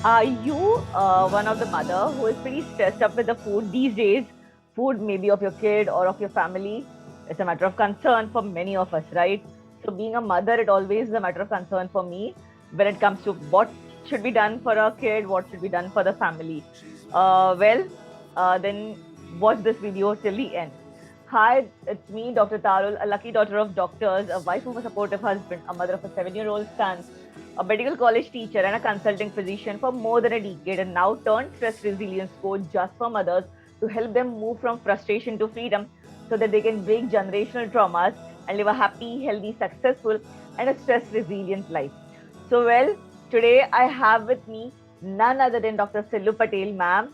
Are you one of the mother who is pretty stressed up with the food these days? Food maybe of your kid or of your family. It's a matter of concern for many of us, right? So being a mother, it always is a matter of concern for me when it comes to what should be done for a kid, what should be done for the family. Then watch this video till the end. Hi, it's me, Dr. Tarul, a lucky daughter of doctors, a wife of a supportive husband, a mother of a 7-year-old son, a medical college teacher and a consulting physician for more than a decade, and now turned stress resilience coach just for mothers to help them move from frustration to freedom so that they can break generational traumas and live a happy, healthy, successful, and a stress resilient life. Today I have with me none other than Dr. Silloo Patel, ma'am,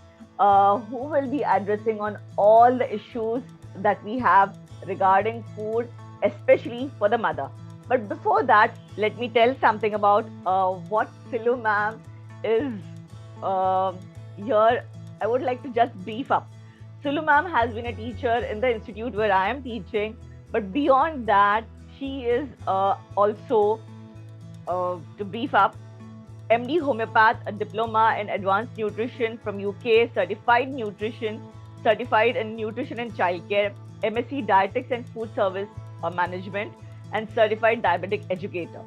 who will be addressing on all the issues that we have regarding food, especially for the mother. But before that, let me tell something about what Silloo ma'am is uh, here. I would like to just brief up. Silloo ma'am has been a teacher in the institute where I am teaching, but beyond that, she is also, to brief up, MD homeopath, a diploma in advanced nutrition from UK, certified in nutrition and childcare, MSc dietetics and food service or management, and certified diabetic educator.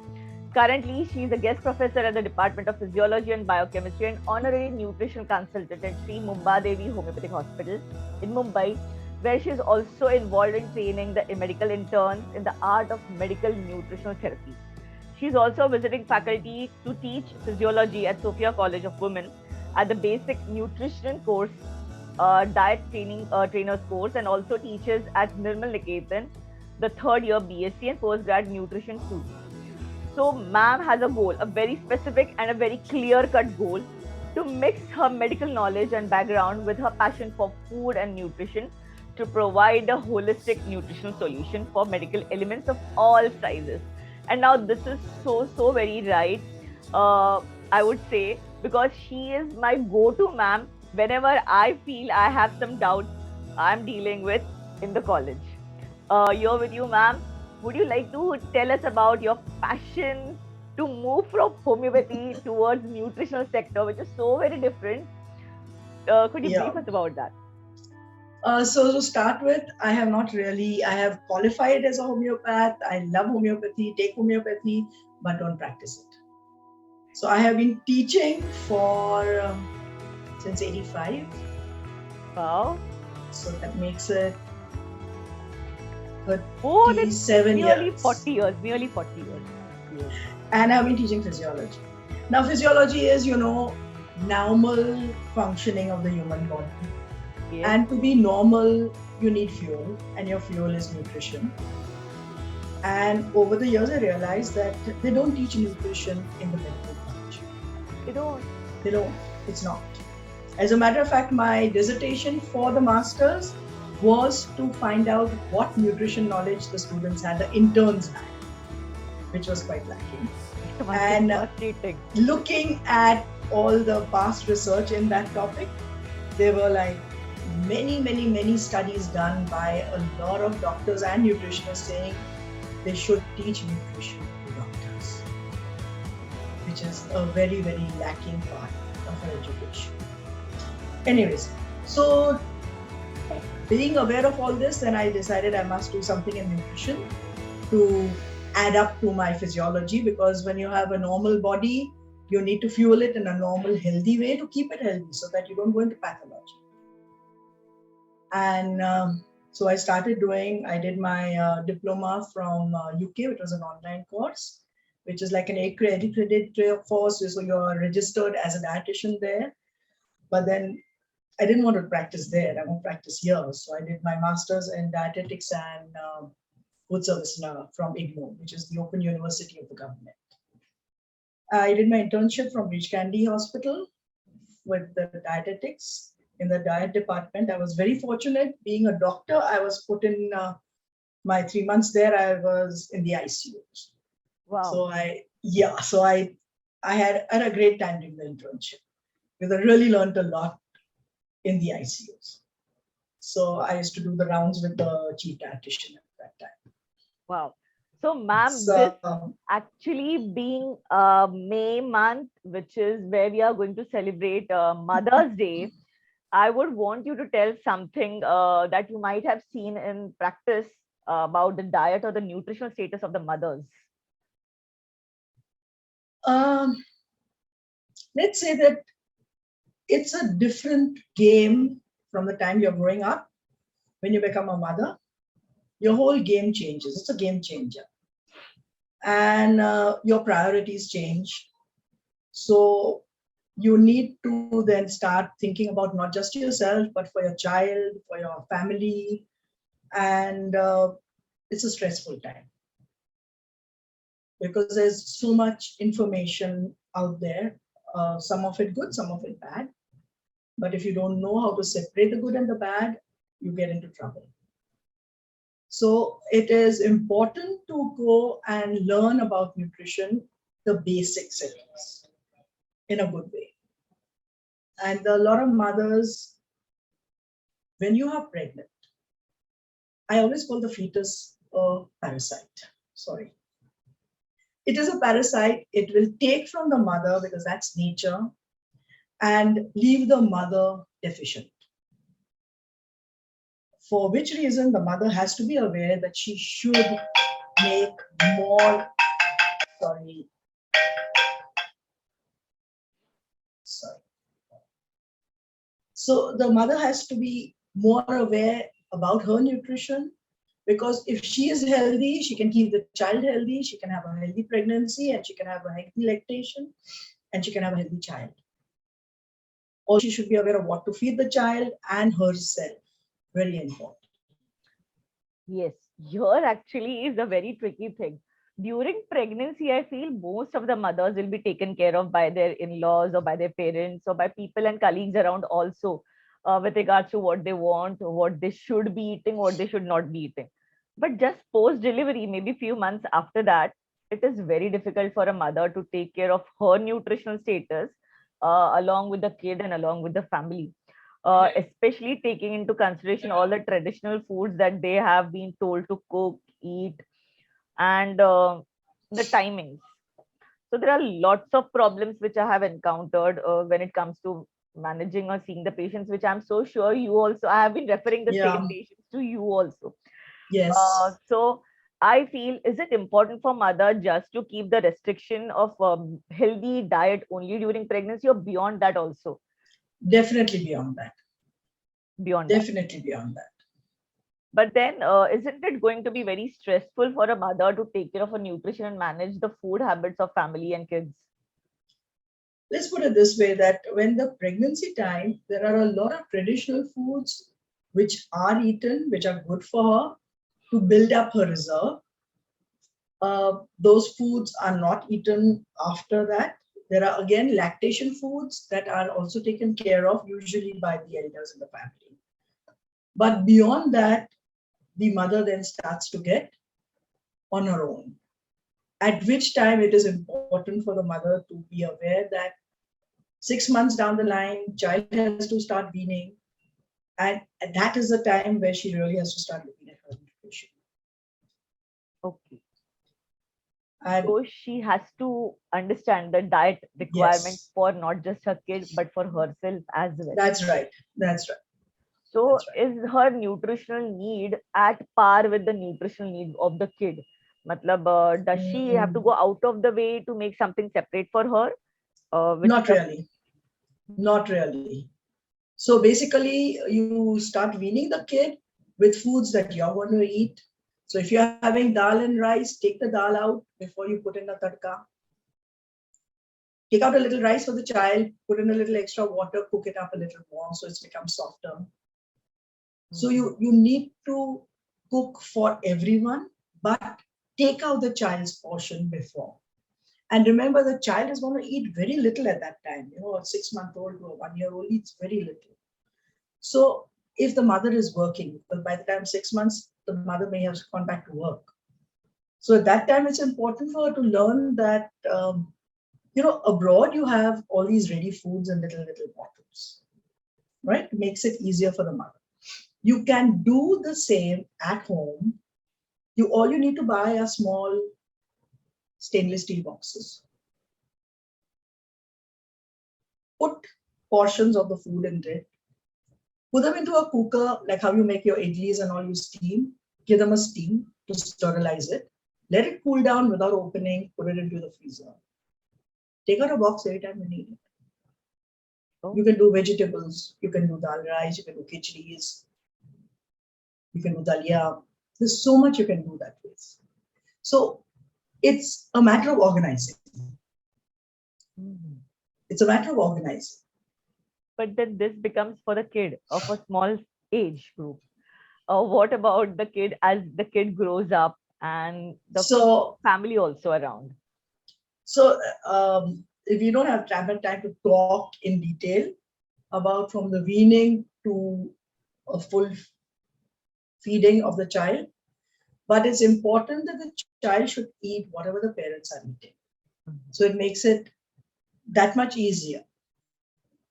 Currently, she is a guest professor at the Department of Physiology and Biochemistry and honorary nutrition consultant at Sri Mumbai Devi Homeopathic Hospital in Mumbai, where she is also involved in training the medical interns in the art of medical nutritional therapy. She is also a visiting faculty to teach physiology at Sophia College of Women at the basic nutrition course, diet training trainers course, and also teaches at Nirmal Niketan, the third year BSc and postgrad nutrition food. So, ma'am has a goal, a very specific and a very clear cut goal to mix her medical knowledge and background with her passion for food and nutrition to provide a holistic nutritional solution for medical elements of all sizes. And now, this is so very right, I would say, because she is my go to ma'am whenever I feel I have some doubts I'm dealing with in the college. Here with you, ma'am. Would you like to tell us about your passion to move from homeopathy towards nutritional sector, which is so very different? Could you Yeah. brief us about that? So to start with, I have qualified as a homeopath. I love homeopathy, take homeopathy, but don't practice it. So I have been teaching for since 85. Wow. So that makes it Oh, that's 37 nearly years. 40 years, nearly 40 years. Yes. And I've been teaching physiology. Now, physiology is, normal functioning of the human body. Yes. And to be normal, you need fuel, and your fuel is nutrition. And over the years, I realized that they don't teach nutrition in the medical college. They don't. They don't. It's not. As a matter of fact, my dissertation for the master's was to find out what nutrition knowledge the students had, the interns had, which was quite lacking. And looking at all the past research in that topic, there were like many studies done by a lot of doctors and nutritionists saying they should teach nutrition to doctors, which is a very lacking part of our education. Anyways, so being aware of all this, then I decided I must do something in nutrition to add up to my physiology, because when you have a normal body, you need to fuel it in a normal, healthy way to keep it healthy so that you don't go into pathology. And so I did my diploma from UK, which was an online course, which is like an Acreed Accredited course. So you're registered as a dietitian there. But then I didn't want to practice there. I want to practice here. So I did my master's in dietetics and food service from IGNOU, which is the Open University of the government. I did my internship from Rich Candy Hospital with the dietetics in the diet department. I was very fortunate. Being a doctor, I was put in my 3 months there. I was in the ICUs. Wow. So I had a great time during the internship because I really learned a lot in the ICUs. So I used to do the rounds with the chief dietitian at that time. Wow. So, ma'am, this So, actually being May month, which is where we are going to celebrate Mother's Day, I would want you to tell something that you might have seen in practice about the diet or the nutritional status of the mothers. um, let's say that it's a different game from the time you're growing up. When you become a mother, your whole game changes. It's a game changer. And your priorities change. So you need to then start thinking about not just yourself, but for your child, for your family. And it's a stressful time because there's so much information out there, some of it good, some of it bad. But if you don't know how to separate the good and the bad, you get into trouble. So it is important to go and learn about nutrition, the basics at least, in a good way. And a lot of mothers, when you are pregnant, I always call the fetus a parasite. Sorry. It is a parasite. It will take from the mother because that's nature and leave the mother deficient. For which reason the mother has to be aware that she should make more, sorry, sorry. So the mother has to be more aware about her nutrition because if she is healthy, she can keep the child healthy, she can have a healthy pregnancy, and she can have a healthy lactation, and she can have a healthy child. Also, she should be aware of what to feed the child and herself. Very important. Yes, here actually is a very tricky thing. During pregnancy, I feel most of the mothers will be taken care of by their in-laws or by their parents or by people and colleagues around also, with regards to what they want, what they should be eating, what they should not be eating. But just post-delivery, maybe few months after that, it is very difficult for a mother to take care of her nutritional status along with the kid and along with the family, especially taking into consideration all the traditional foods that they have been told to cook, eat, and the timings. So there are lots of problems which I have encountered when it comes to managing or seeing the patients, which I'm so sure you also, I have been referring the same Yeah. patients to you also. Yes. So I feel, is it important for mother just to keep the restriction of healthy diet only during pregnancy or beyond that also? Definitely beyond that. Beyond that. Definitely beyond that. But then, isn't it going to be very stressful for a mother to take care of her nutrition and manage the food habits of family and kids? Let's put it this way that when the pregnancy time, there are a lot of traditional foods which are eaten, which are good for her to build up her reserve. Those foods are not eaten after that. There are again lactation foods that are also taken care of, usually by the elders in the family. But beyond that, the mother then starts to get on her own. At which time it is important for the mother to be aware that 6 months down the line, child has to start weaning. And that is the time where she really has to start looking at her nutrition. Okay. And So she has to understand the diet requirement yes, for not just her kid, but for herself as well. that's right. That's right. So That's right. is her nutritional need at par with the nutritional need of the kid? Matlab, does she have to Mm, go out of the way to make something separate for her? Which not really. Not really. So basically, you start weaning the kid with foods that you're going to eat. So if you're having dal and rice, take the dal out before you put in the tadka. Take out a little rice for the child, put in a little extra water, cook it up a little more so it's become softer. So you need to cook for everyone, but take out the child's portion before. And remember, the child is going to eat very little at that time. You know, a 6-month-old to a 1-year-old eats very little. So if the mother is working, well, by the time 6 months, the mother may have gone back to work. So at that time, it's important for her to learn that, abroad you have all these ready foods in little bottles, right? It makes it easier for the mother. You can do the same at home All you need to buy are small stainless steel boxes. Put portions of the food in it. Put them into a cooker, like how you make your idlis and all, you steam. Give them a steam to sterilize it. Let it cool down without opening. Put it into the freezer. Take out a box every time you need it. Oh. You can do vegetables. You can do dal rice. You can do khichdi's. You can do dalia. There's so much you can do that way. So it's a matter of organizing. It's a matter of organizing. But then this becomes for the kid of a small age group. What about the kid as the kid grows up and the family also around? So if you don't have time to talk in detail about from the weaning to a full feeding of the child, but it's important that the child should eat whatever the parents are eating. So it makes it that much easier.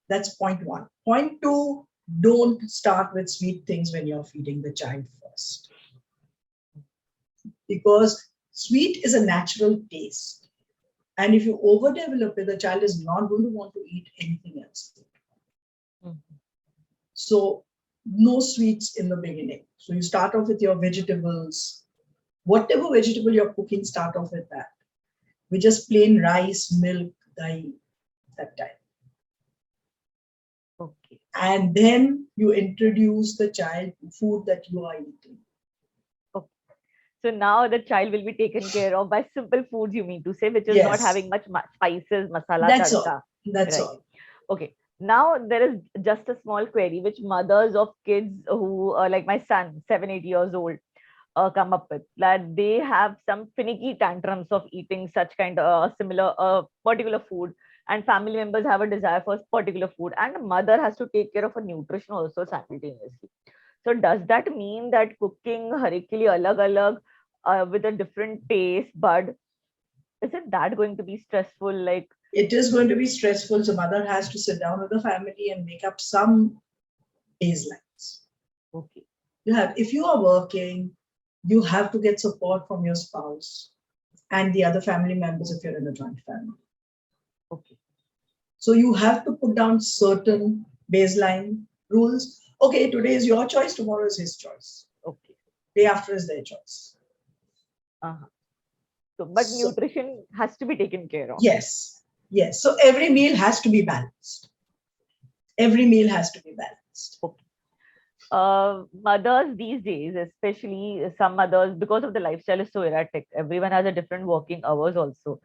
That's point one. Point two, don't start with sweet things when you're feeding the child first. Because sweet is a natural taste. And if you overdevelop it, the child is not going to want to eat anything else. So no sweets in the beginning. So you start off with your vegetables. Whatever vegetable you're cooking, start off with that. With just plain rice, milk, dahi, that type. Okay. And then you introduce the child to food that you are eating. Okay. So now the child will be taken care of by simple foods, you mean to say, which is not having much spices, masala, That's tadka. all. That's all. Okay. Now there is just a small query which mothers of kids who like my son, 7-8 years old, come up with, that they have some finicky tantrums of eating such kind of similar particular food, and family members have a desire for particular food, and the mother has to take care of a nutrition also simultaneously. So does that mean that cooking harikili alag with a different taste, but isn't that going to be stressful? Like, it is going to be stressful. So mother has to sit down with the family and make up some baselines. Okay. If you are working, you have to get support from your spouse and the other family members if you're in a joint family. Okay. So you have to put down certain baseline rules. Okay, today is your choice, tomorrow is his choice. Okay. Day after is their choice. So, but nutrition has to be taken care of. Yes. Yes. So every meal has to be balanced. Every meal has to be balanced. Okay. Mothers these days, especially some mothers, because of the lifestyle is so erratic, everyone has a different working hours also.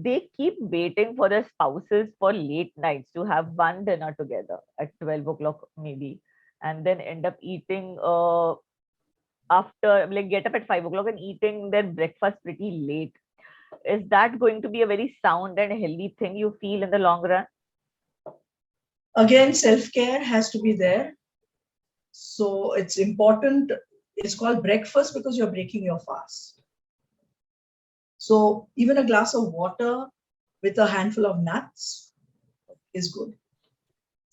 They keep waiting for their spouses for late nights to have one dinner together at 12 o'clock maybe, and then end up eating after, like, get up at 5 o'clock and eating their breakfast pretty late. Is that going to be a very sound and healthy thing, you feel, in the long run? Again, self-care has to be there. So it's important. It's called breakfast because you're breaking your fast. So even a glass of water with a handful of nuts is good.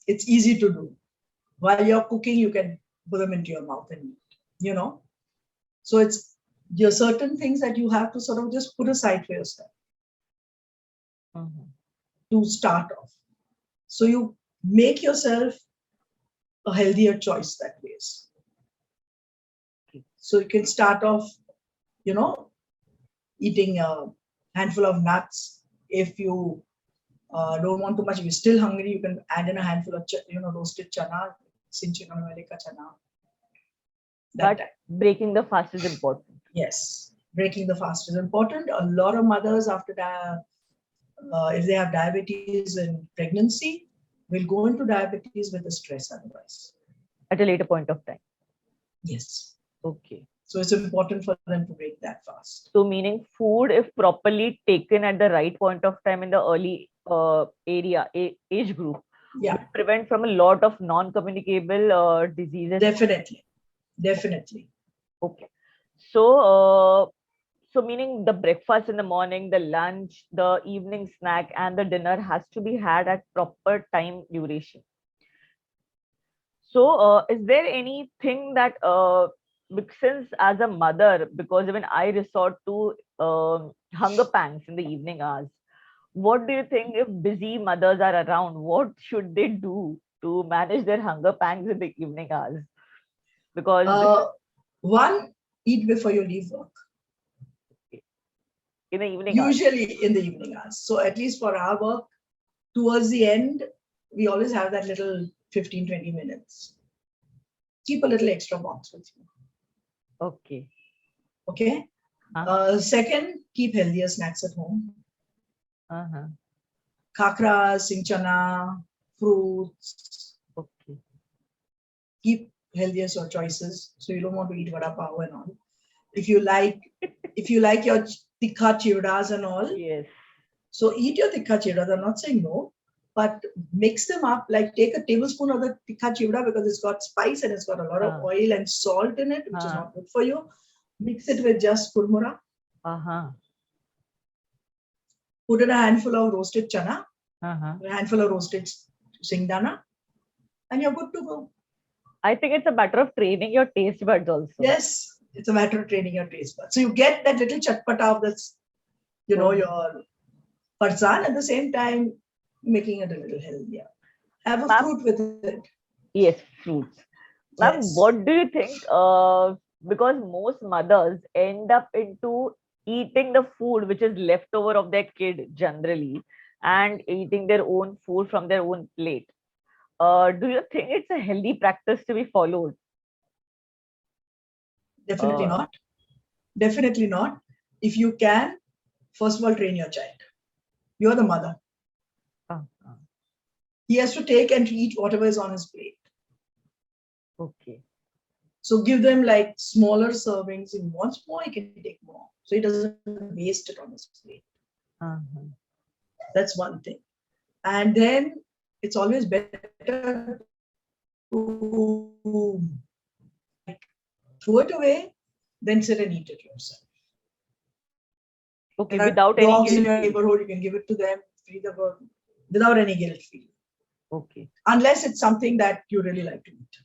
It's easy to do. While you're cooking, you can put them into your mouth and eat, So there are certain things that you have to sort of just put aside for yourself to start off. So you make yourself a healthier choice that way. So you can start off, eating a handful of nuts. If you don't want too much, if you're still hungry, you can add in a handful of roasted chana, chana. But breaking the fast is important. Yes, breaking the fast is important. A lot of mothers after that, if they have diabetes in pregnancy, will go into diabetes with the stress otherwise. At a later point of time. Yes. Okay. So it's important for them to break that fast. So meaning food, if properly taken at the right point of time in the early age group, would prevent from a lot of non-communicable diseases. Definitely. Okay. So meaning the breakfast in the morning, the lunch, the evening snack, and the dinner has to be had at proper time duration. So is there anything that since as a mother, because even I resort to hunger pangs in the evening hours, what do you think if busy mothers are around? What should they do to manage their hunger pangs in the evening hours? Because this is One, eat before you leave work. in the evening hours. Usually in the evening hours. So at least for our work, towards the end, we always have that little 15, 20 minutes. Keep a little extra box with you. Okay. Okay. Second, keep healthier snacks at home. Khakra, sinchana, fruits. Okay. Keep healthier choices. So you don't want to eat vada pav and all. If you like your tikha chivdas and all. Yes. So eat your tikha chivdas. I'm not saying no, but mix them up. Like take a tablespoon of the tikha chivda because it's got spice and it's got a lot of oil and salt in it, which is not good for you. Mix it with just kurmura. Put in a handful of roasted chana, a handful of roasted singdana, and you're good to go. I think it's a matter of training your taste buds also. Yes, it's a matter of training your taste buds. So you get that little chatpata of this, your farsan at the same time, making it a little healthier. Have a fruit with it. Yes, fruits. Ma'am, what do you think? Because most mothers end up into eating the food which is left over of their kid generally and eating their own food from their own plate. Do you think it's a healthy practice to be followed? Definitely not. Definitely not. If you can, first of all, train your child. You're the mother. He has to take and eat whatever is on his plate. Okay. So give them like smaller servings. If he wants more, he can take more. So he doesn't waste it on his plate. That's one thing. And then it's always better to throw it away, then sit and eat it yourself. Okay, without any dogs guilt in your neighborhood, you can give it to them, feed the bird, without any guilt feeling. Okay. Unless it's something that you really like to eat.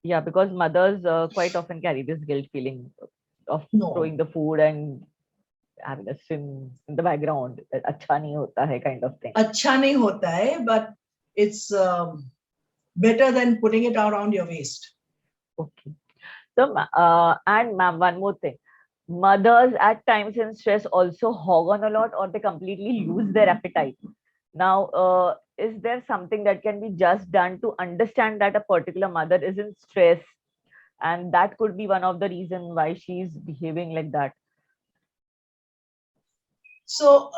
Yeah, because mothers quite often carry this guilt feeling of throwing the food and having a sin in the background. Acha nahi hota hai kind of thing. Acha nahi hota hai, but it's better than putting it around your waist. Okay. So, and ma'am, one more thing. Mothers at times in stress also hog on a lot or they completely lose their appetite. Now, is there something that can be just done to understand that a particular mother is in stress and that could be one of the reasons why she's behaving like that? So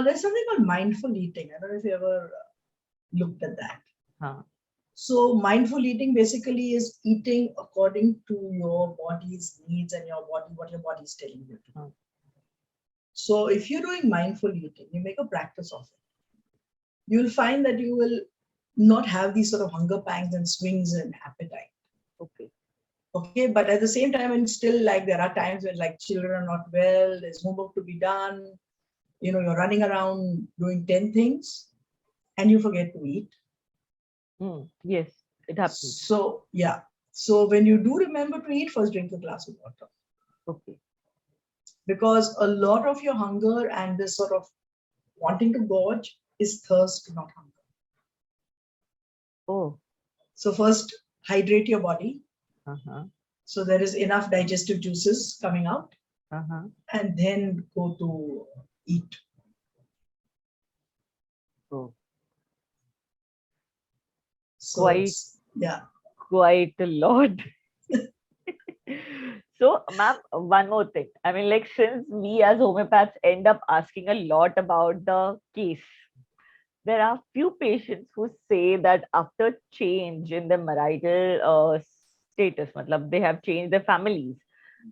there's something called mindful eating. I don't know if you ever looked at that. So mindful eating basically is eating according to your body's needs and what your body is telling you to do. So if you're doing mindful eating, you make a practice of it. You'll find that you will not have these sort of hunger pangs and swings in appetite. Okay, but at the same time, and still like there are times when like children are not well, there's homework to be done, you're running around doing 10 things and you forget to eat. Yes, it happens. So yeah, so when you do remember to eat, first drink a glass of water. Okay. Because a lot of your hunger and this sort of wanting to gorge is thirst, not hunger. Oh. So first hydrate your body. So there is enough digestive juices coming out. And then go to eat. Oh. So quite a lot. So, ma'am, one more thing. I mean, like, since we as homeopaths end up asking a lot about the case, there are few patients who say that after change in the marital status, they have changed their families,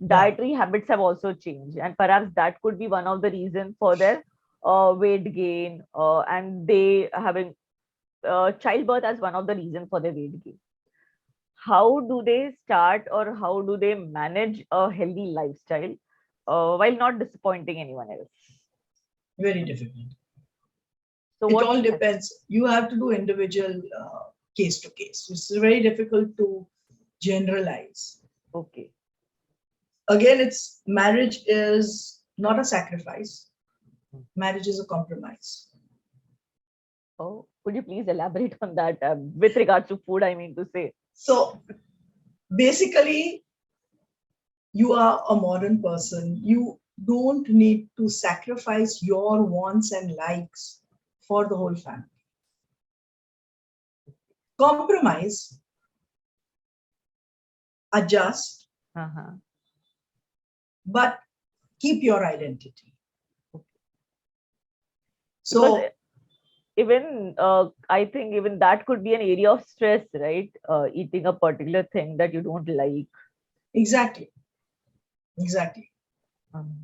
dietary habits have also changed, and perhaps that could be one of the reasons for their weight gain, and they having childbirth as one of the reasons for their weight gain. How do they start or how do they manage a healthy lifestyle while not disappointing anyone else? Very difficult. So it all depends. You have to do individual case to case. It's very difficult to generalize. Okay. again, it's marriage is not a sacrifice. Marriage is a compromise. Oh, could you please elaborate on that with regards to food, I mean to say? So basically, you are a modern person. You don't need to sacrifice your wants and likes for the whole family. Compromise, adjust, but keep your identity. So because even I think even that could be an area of stress, right? Eating a particular thing that you don't like. exactly. Um,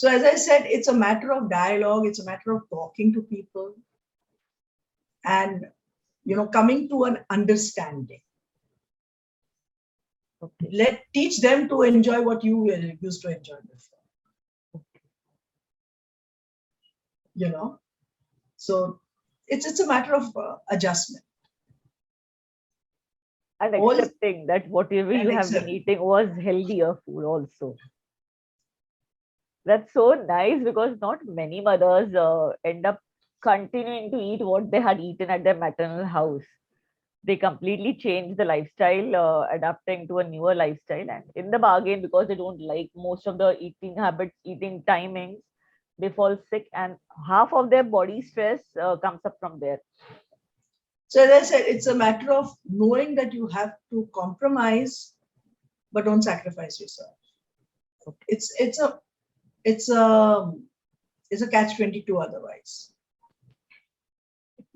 So as I said, it's a matter of dialogue. It's a matter of talking to people and, coming to an understanding. okay. Teach them to enjoy what you used to enjoy before. So it's a matter of adjustment. And accepting that whatever you have been eating was healthier food also. That's so nice, because not many mothers end up continuing to eat what they had eaten at their maternal house. They completely change the lifestyle, adapting to a newer lifestyle, and in the bargain, because they don't like most of the eating habits, eating timings, they fall sick, and half of their body stress comes up from there. So as I said, it's a matter of knowing that you have to compromise, but don't sacrifice yourself. It's a catch-22 otherwise.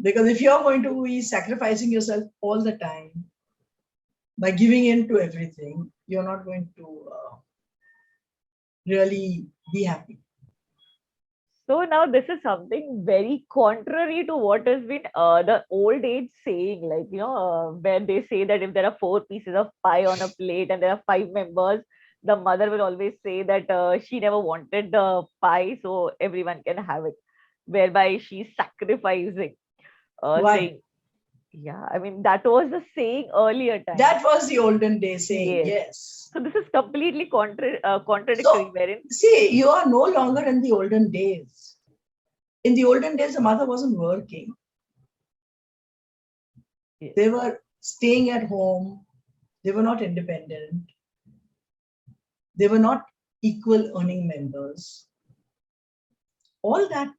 Because if you're going to be sacrificing yourself all the time by giving in to everything, you're not going to really be happy. So now this is something very contrary to what has been the old age saying, like, where they say that if there are 4 pieces of pie on a plate and there are 5 members, the mother will always say that she never wanted the pie, so everyone can have it, whereby she's sacrificing, saying, yeah, I mean, that was the saying earlier time. That was the olden day saying, yes. So this is completely contradictory. So, see, you are no longer in the olden days. In the olden days, the mother wasn't working. Yes. They were staying at home. They were not independent. They were not equal earning members. All that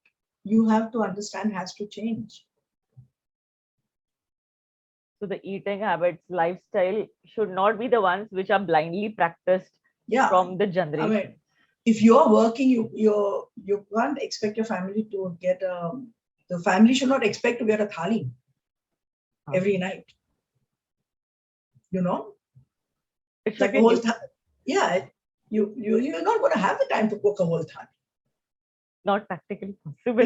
you have to understand has to change. So the eating habits, lifestyle should not be the ones which are blindly practiced from the generation. I mean, if you're working, you can't expect your family to get the family should not expect to get a thali every night. It's like a whole you're not going to have the time to cook a whole thali. Not practically possible.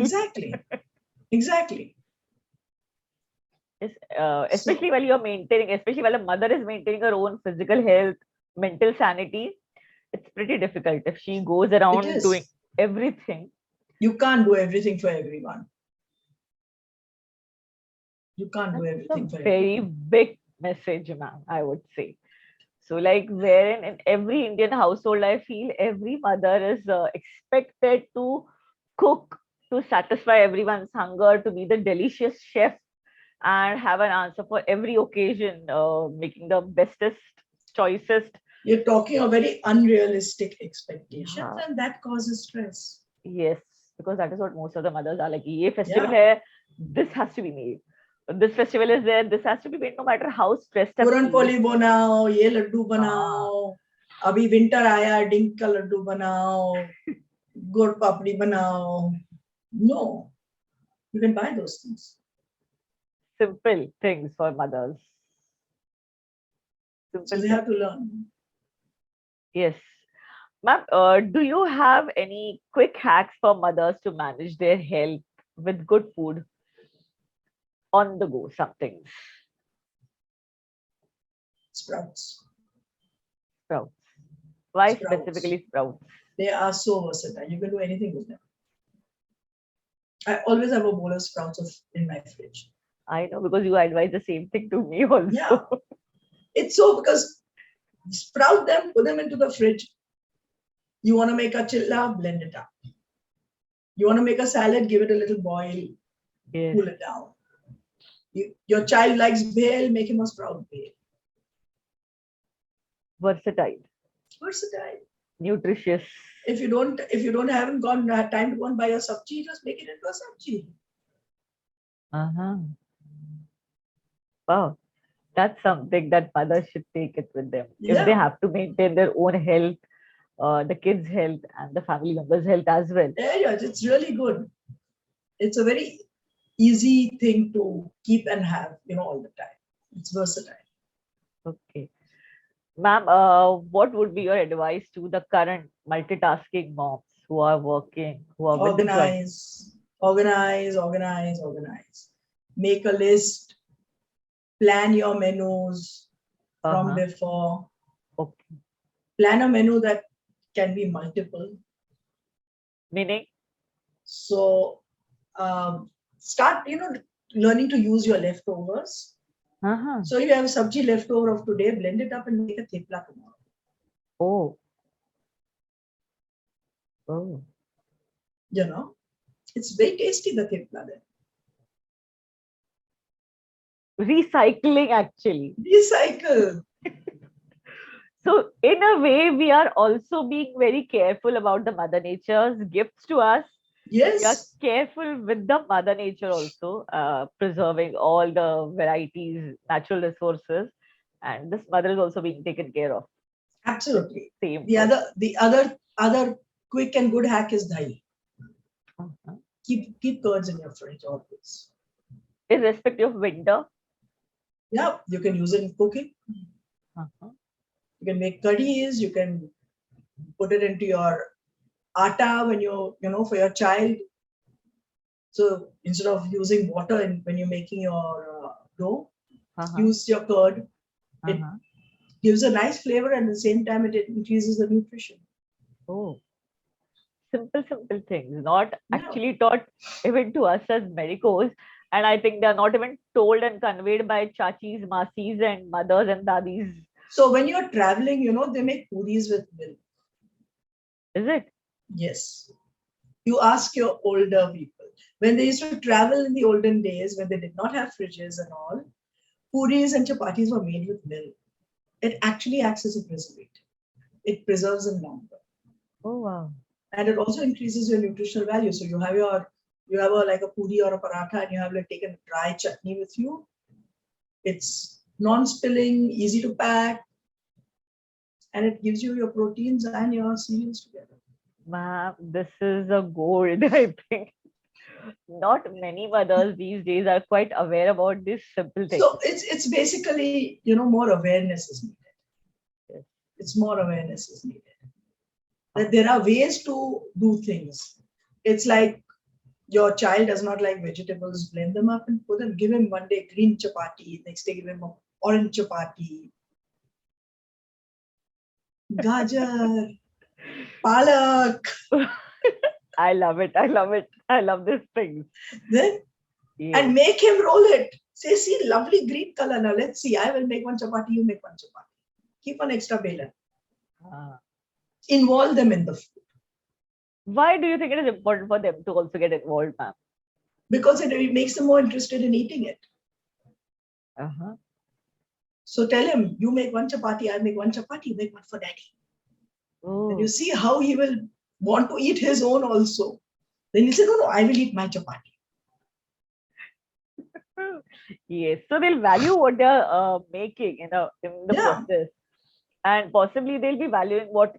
Exactly. Especially while you're maintaining, especially while a mother is maintaining her own physical health, mental sanity, it's pretty difficult if she goes around doing everything. You can't do everything for everyone. You can't do everything for everyone. Very big message, ma'am, I would say. So, like, wherein in every Indian household, I feel every mother is expected to cook to satisfy everyone's hunger, to be the delicious chef, and have an answer for every occasion, making the bestest, choicest. You're talking a very unrealistic expectations, and that causes stress. Yes, because that is what most of the mothers are like. Ye festival hai, this has to be made. This festival is there, this has to be made, no matter how stressed up. Puran poli banao, ye laddu banao. Abhi winter aaya, dink ka laddu banao. Gur papdi banao. No, you can buy those things. Simple things for mothers. So they have to learn. Yes. Ma'am, do you have any quick hacks for mothers to manage their health with good food? On the go, some things. Sprouts. Why specifically sprouts? They are so versatile. You can do anything with them. I always have a bowl of sprouts in my fridge. I know, because you advise the same thing to me also. Yeah. It's so because Sprout them, put them into the fridge. You want to make a chilla, blend it up. You want to make a salad, give it a little boil, Yes. cool it down. Your child likes bhel, make him a sprout bhel. Versatile. Versatile. Nutritious. If you haven't had time to go and buy a sabji, just make it into a sabji. Wow. That's something that mothers should take it with them. Yeah. If they have to maintain their own health, the kids' health, and the family members' health as well. Yeah, it's really good. It's a very easy thing to keep and have, all the time. It's versatile. Okay. Ma'am, what would be your advice to the current multitasking moms who are working, who are with the joint? Organize. Make a list, plan your menus from before. Okay. Plan a menu that can be multiple. Meaning? So start, learning to use your leftovers. So you have sabji leftover of today, blend it up and make a thepla tomorrow. Oh. It's very tasty, the thepla then. Recycling, actually. Recycle. So in a way, we are also being very careful about the Mother Nature's gifts to us. Yes. We are careful with the Mother Nature also, preserving all the varieties, natural resources, and this mother is also being taken care of. Absolutely. Same. The other quick and good hack is dahi. Keep curds in your fridge always. Irrespective of winter. Yeah, you can use it in cooking. You can make curries. You can put it into your atta when for your child. So instead of using water when you're making your dough, use your curd. It gives a nice flavor and at the same time it increases the nutrition. Oh, simple things, not actually taught even to us as medicos. And I think they're not even told and conveyed by chachis, masis, and mothers and dadis. So when you're traveling, they make puris with milk. Is it? Yes. You ask your older people. When they used to travel in the olden days, when they did not have fridges and all, puris and chapatis were made with milk. It actually acts as a preservative. It preserves them longer. Oh, wow. And it also increases your nutritional value. So you have like a puri or a paratha and you have like taken dry chutney with you. It's non-spilling, easy to pack, and it gives you your proteins and your cereals together. Ma'am, this is a gold, I think. Not many mothers these days are quite aware about this simple thing. So it's basically, more awareness is needed. Yes. It's more awareness is needed. That there are ways to do things. It's like your child does not like vegetables, blend them up and put them. Give him one day green chapati, next day give him orange chapati. Gajar, palak. I love it. I love these things. Then and make him roll it. Say, see, lovely green color. Now let's see. I will make one chapati, you make one chapati. Keep an extra balan. Involve them in the food. Why do you think it is important for them to also get involved, ma'am? Because it makes them more interested in eating it. So tell him, you make one chapati, I make one chapati, you make one for daddy. And you see how he will want to eat his own also. Then he said, no, I will eat my chapati. Yes, so they'll value what they're making in the process, and possibly they'll be valuing what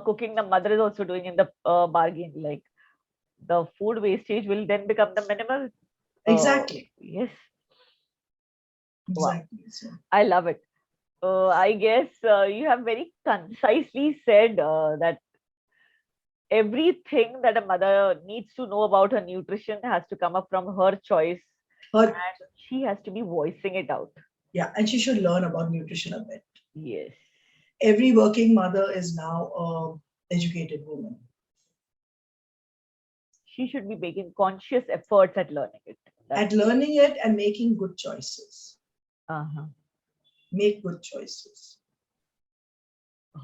cooking the mother is also doing in the bargain. Like the food wastage will then become the minimal. Exactly. Yes. Exactly. Wow. So. I love it. I guess you have very concisely said that everything that a mother needs to know about her nutrition has to come up from her choice. And she has to be voicing it out. Yeah, and she should learn about nutrition a bit. Yes. Every working mother is now an educated woman. She should be making conscious efforts at learning it. Learning it and making good choices. Make good choices.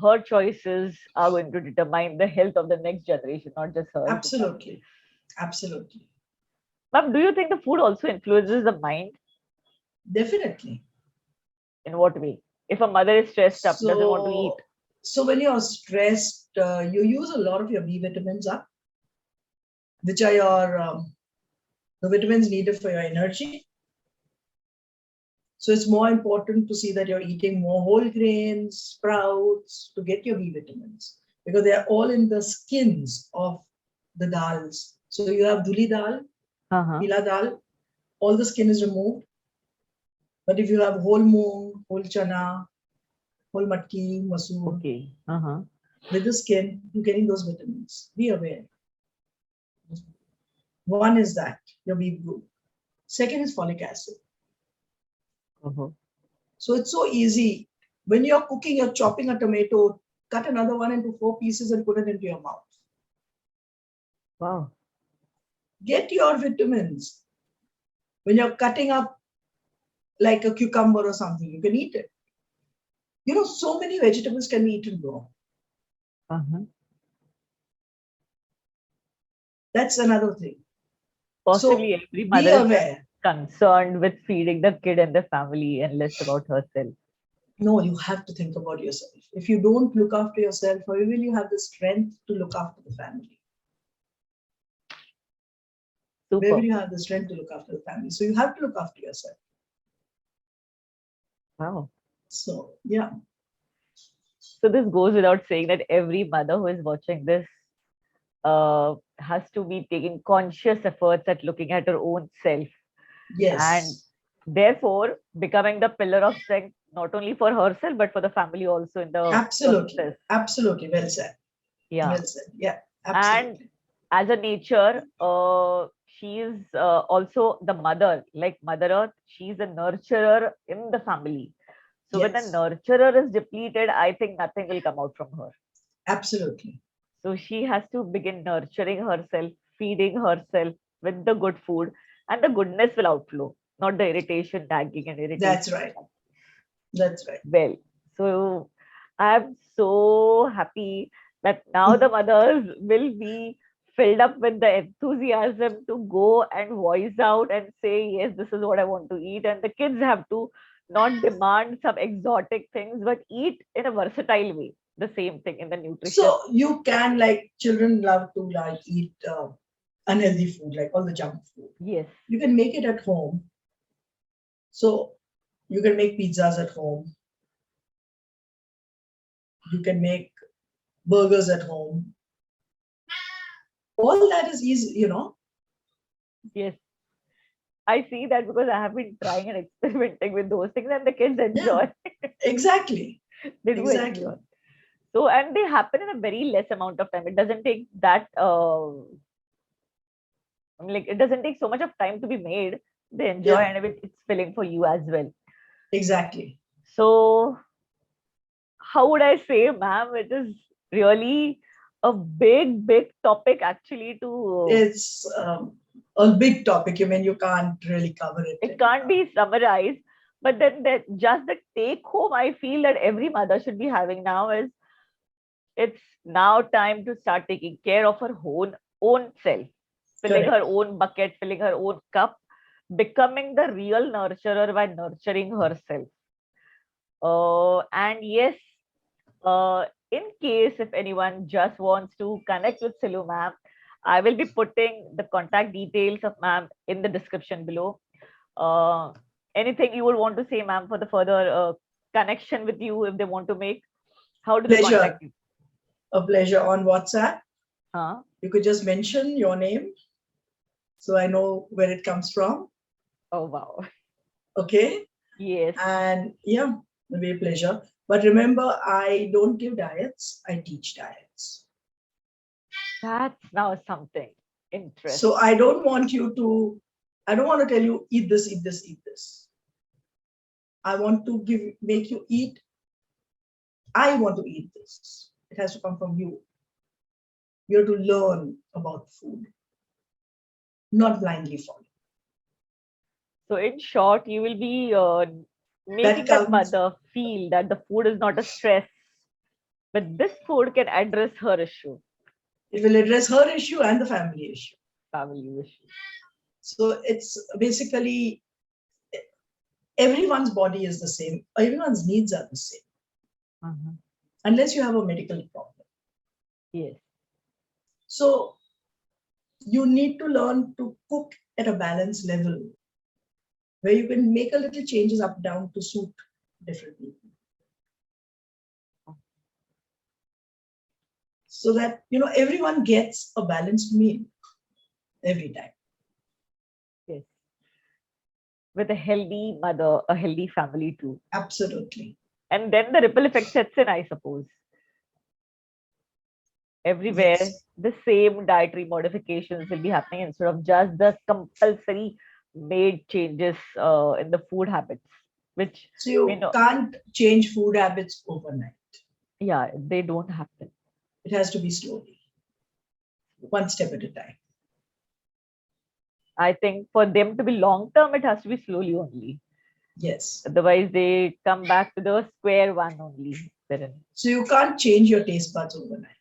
her choices are going to determine the health of the next generation, not just hers. Absolutely. Absolutely. Ma'am, do you think the food also influences the mind? Definitely. In what way? If a mother is stressed up, doesn't want to eat. So when you're stressed, you use a lot of your B vitamins up, which are your the vitamins needed for your energy. So it's more important to see that you're eating more whole grains, sprouts to get your B vitamins because they are all in the skins of the dals. So you have duli dal, pila dal, all the skin is removed. But if you have whole moong, whole chana, whole matki, masoor, Okay. with the skin, you're getting those vitamins. Be aware. One is that, your B group. Second is folic acid. So it's so easy. When you're cooking, you're chopping a tomato, cut another one into 4 pieces and put it into your mouth. Wow. Get your vitamins. When you're cutting up like a cucumber or something, you can eat it. You know, so many vegetables can be eaten raw. That's another thing. Possibly So every be mother is aware. concerned with feeding the kid and the family and less about herself. No, you have to think about yourself. If you don't look after yourself, how will you have the strength to look after the family? Super. Where will you have the strength to look after the family? So you have to look after yourself. Wow. So, yeah. So this goes without saying that every mother who is watching this has to be taking conscious efforts at looking at her own self. Yes. And therefore becoming the pillar of strength, not only for herself, but for the family also in the Absolutely. process. Absolutely. Well said. Yeah. Well said. Yeah. Absolutely. And as a nature, she is also the mother, like Mother Earth. She's a nurturer in the family. So when the nurturer is depleted, I think nothing will come out from her. Absolutely. So she has to begin nurturing herself, feeding herself with the good food, and the goodness will outflow, not the irritation, nagging, and irritation. That's right. That's right. Well, so I'm so happy that now the mothers will be filled up with the enthusiasm to go and voice out and say, yes, this is what I want to eat. And the kids have to not demand some exotic things, but eat in a versatile way. The same thing in the nutrition. So you can, like, children love to like eat unhealthy food, like all the junk food. Yes. You can make it at home. So you can make pizzas at home. You can make burgers at home. All that is easy, you know. Yes. I see that because I have been trying and experimenting with those things and the kids enjoy. Yeah, exactly. They do exactly. enjoy. So, and they happen in a very less amount of time. It doesn't take that, like, it doesn't take so much of time to be made. They enjoy and it's filling for you as well. Exactly. So, how would I say, ma'am? It is really a big, big topic actually to. It's a big topic. You mean you can't really cover it. It can't be summarized. But then just the take home I feel that every mother should be having now is it's now time to start taking care of her own self, filling her own bucket, filling her own cup, becoming the real nurturer by nurturing herself. And yes, in case if anyone just wants to connect with Silloo ma'am, I will be putting the contact details of ma'am in the description below. Anything you would want to say, ma'am, for the further connection with you if they want to make? How do they contact you? A pleasure. On WhatsApp. Huh? You could just mention your name so I know where it comes from. Oh, wow. Okay. Yes. And yeah, it'll be a pleasure. But remember, I don't give diets, I teach diets. That's now something interesting. So I don't want to tell you, eat this, eat this, eat this. I want to make you eat. I want to eat this. It has to come from you. You have to learn about food, not blindly follow. So in short, you will be making that mother feel that the food is not a stress. But this food can address her issue, It will address her issue and the family issue. family issue. So it's basically everyone's body is the same. Everyone's needs are the same. Unless you have a medical problem. Yes. So you need to learn to cook at a balanced level where you can make a little changes up down to suit different people. So that everyone gets a balanced meal every time. Yes. With a healthy mother, a healthy family too. Absolutely. And then the ripple effect sets in, I suppose. Everywhere, Yes. the same dietary modifications will be happening instead of just the compulsory made changes in the food habits, which So you can't change food habits overnight. Yeah, they don't happen. It has to be slowly, one step at a time. I think for them to be long term, it has to be slowly only. Yes. Otherwise, they come back to the square one only. So you can't change your taste buds overnight.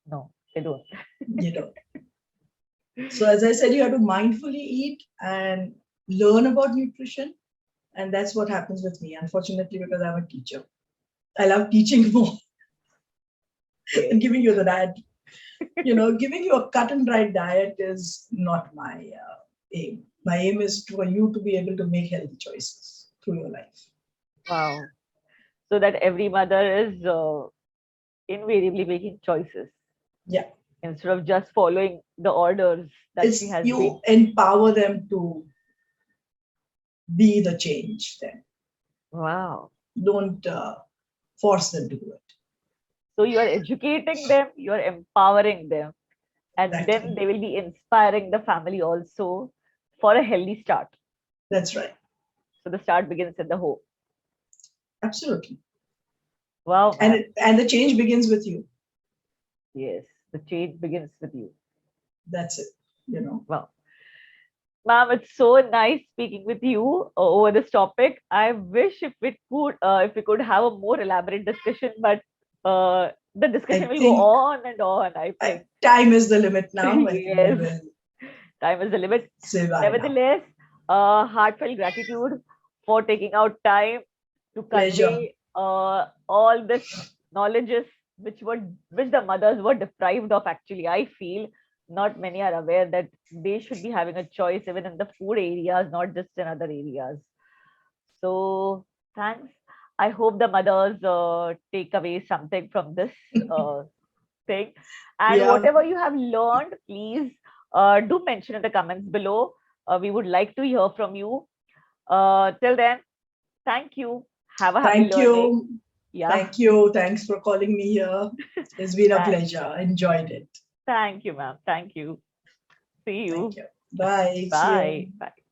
No, they don't. You don't. So as I said, you have to mindfully eat and learn about nutrition. And that's what happens with me, unfortunately, because I'm a teacher. I love teaching more and giving you the diet. Giving you a cut and dried diet is not my aim. My aim is for you to be able to make healthy choices through your life. Wow. So that every mother is invariably making choices. Yeah. Instead of just following the orders that she has you empower them to be the change then. Wow. Don't force them to do it. So you are educating them, you are empowering them, and Exactly. then they will be inspiring the family also for a healthy start. That's right. So the start begins at the home. Absolutely. Wow. And the change begins with you. Yes, the change begins with you. That's it. Wow. Ma'am, it's so nice speaking with you over this topic. I wish if we could have a more elaborate discussion, but the discussion will go on and on. I think time is the limit now. Yes, time is the limit. Nevertheless, heartfelt gratitude for taking out time to convey all this knowledges which the mothers were deprived of. Actually, I feel not many are aware that they should be having a choice even in the food areas, not just in other areas. So thanks. I hope the mothers take away something from this thing. And whatever you have learned, please do mention in the comments below. We would like to hear from you. Till then, thank you. Have a happy learning. Yeah. Thank you. Thanks for calling me here. It's been a pleasure. I enjoyed it. Thank you, ma'am. Thank you. See you. Thank you. Bye. Bye. Bye.